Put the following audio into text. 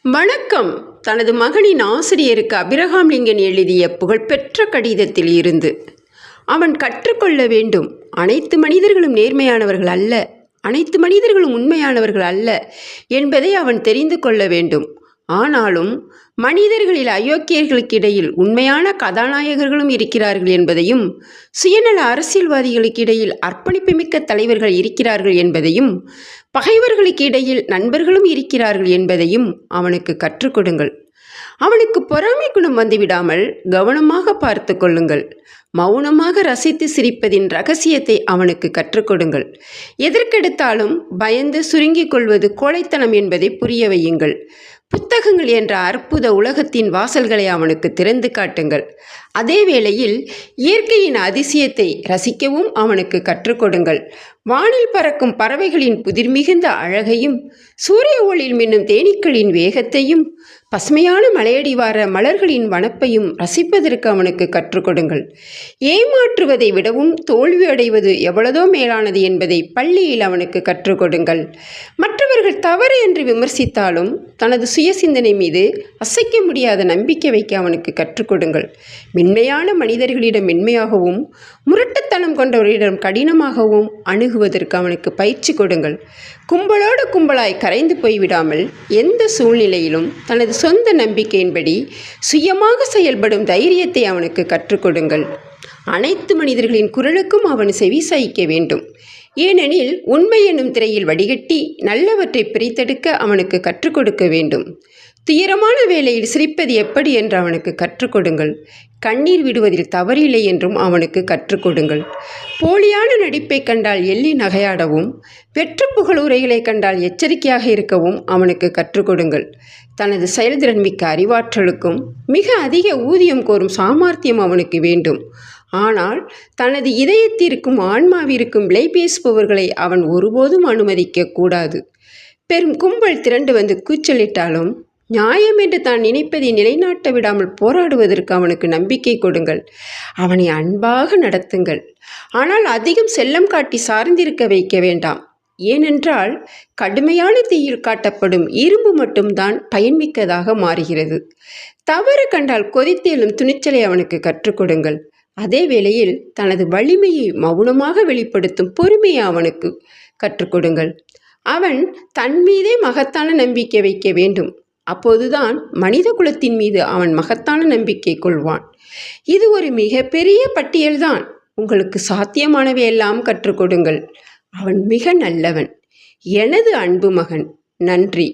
வணக்கம். தனது மகனின் ஆசிரியருக்கு அபிரகாம் லிங்கன் எழுதிய புகழ்பெற்ற கடிதத்தில் இருந்து. அவன் கற்றுக்கொள்ள வேண்டும். அனைத்து மனிதர்களும் நேர்மையானவர்கள் அல்ல, அனைத்து மனிதர்களும் உண்மையானவர்கள் அல்ல என்பதை அவன் தெரிந்து கொள்ள வேண்டும். ஆனாலும் மனிதர்களில் அயோக்கியர்களுக்கிடையில் உண்மையான கதாநாயகர்களும் இருக்கிறார்கள் என்பதையும், சுயநல அரசியல்வாதிகளுக்கு இடையில் அர்ப்பணிப்புமிக்க தலைவர்கள் இருக்கிறார்கள் என்பதையும், பகைவர்களுக்கு இடையில் நண்பர்களும் இருக்கிறார்கள் என்பதையும் அவனுக்கு கற்றுக் கொடுங்கள். அவனுக்கு பொறாமை குணம் வந்துவிடாமல் கவனமாக பார்த்து கொள்ளுங்கள். மௌனமாக ரசித்து சிரிப்பதின் ரகசியத்தை அவனுக்கு கற்றுக் கொடுங்கள். எதற்கெடுத்தாலும் பயந்து சுருங்கிக் கொள்வது கோழைத்தனம் என்பதை புரிய வையுங்கள். புத்தகங்கள் என்ற அற்புத உலகத்தின் வாசல்களை அவனுக்கு திறந்து காட்டுங்கள். அதே வேளையில் இயற்கையின் அதிசயத்தை ரசிக்கவும் அவனுக்கு கற்றுக் கொடுங்கள். வானில் பறக்கும் பறவைகளின் புதிர் மிகுந்த அழகையும், சூரிய ஒளியில் மின்னும் தேனீக்களின் வேகத்தையும், பசுமையான மலையடிவார மலர்களின் வனப்பையும் ரசிப்பதற்கு அவனுக்கு கற்றுக் கொடுங்கள். ஏமாற்றுவதை விடவும் தோல்வி அடைவது எவ்வளதோ மேலானது என்பதை பள்ளியில் அவனுக்கு கற்றுக் கொடுங்கள். மற்றவர்கள் தவறு என்று விமர்சித்தாலும் தனது சுய சிந்தனை மீது அசைக்க முடியாத நம்பிக்கை வைக்க அவனுக்கு கற்றுக் கொடுங்கள். மென்மையான மனிதர்களிடம் மென்மையாகவும், முரட்டுத்தனம் கொண்டவர்களிடம் கடினமாகவும் அணுகுவதற்கு அவனுக்கு பயிற்சி கொடுங்கள். கும்பலோடு கும்பலாய் கரைந்து போய்விடாமல் எந்த சூழ்நிலையிலும் தனது சொந்த நம்பிக்கையின்படி சுயமாக செயல்படும் தைரியத்தை அவனுக்கு கற்றுக் கொடுங்கள். அனைத்து மனிதர்களின் குரலுக்கும் அவன் செவிசாய்க்க வேண்டும். ஏனெனில் உண்மை என்னும் திரையில் வடிகட்டி நல்லவற்றை பிரித்தெடுக்க அவனுக்கு கற்றுக் கொடுக்க வேண்டும். துயரமான வேளையில் சிரிப்பது எப்படி என்று அவனுக்கு கற்றுக் கொடுங்கள். கண்ணீர் விடுவதில் தவறில்லை என்றும் அவனுக்கு கற்றுக் கொடுங்கள். போலியான நடிப்பை கண்டால் எள்ளி நகையாடவும், வெற்று புகழுரைகளை கண்டால் எச்சரிக்கையாக இருக்கவும் அவனுக்கு கற்றுக் கொடுங்கள். தனது செயல்திறன் மிக்க அறிவாற்றலுக்கும் மிக அதிக ஊதியம் கோரும் சாமர்த்தியம் அவனுக்கு வேண்டும். ஆனால் தனது இதயத்திற்கும் ஆன்மாவிற்கும் விலை பேசுபவர்களை அவன் ஒருபோதும் அனுமதிக்க கூடாது. பெரும் கும்பல் திரண்டு வந்து கூச்சலிட்டாலும் நியாயம் என்று தான் நினைப்பதை நிலைநாட்ட விடாமல் போராடுவதற்கு அவனுக்கு நம்பிக்கை கொடுங்கள். அவனை அன்பாக நடத்துங்கள். ஆனால் அதிகம் செல்லம் காட்டி சார்ந்திருக்க வைக்க வேண்டாம். ஏனென்றால் கடுமையான தீயில் காட்டப்படும் இரும்பு மட்டும்தான் பயன்மிக்கதாக மாறுகிறது. தவறு கண்டால் கொதித்தேலும் துணிச்சலை அவனுக்கு கற்றுக் கொடுங்கள். அதே வேளையில் தனது வலிமையை மௌனமாக வெளிப்படுத்தும் பொறுமையை அவனுக்கு கற்றுக் கொடுங்கள். அவன் தன் மீதே மகத்தான நம்பிக்கை வைக்க வேண்டும். அப்போதுதான் மனித குலத்தின் மீது அவன் மகத்தான நம்பிக்கை கொள்வான். இது ஒரு மிகப்பெரிய பட்டியல்தான். உங்களுக்கு சாத்தியமானவையெல்லாம் கற்றுக் கொடுங்கள். அவன் மிக நல்லவன். எனது அன்பு மகன். நன்றி.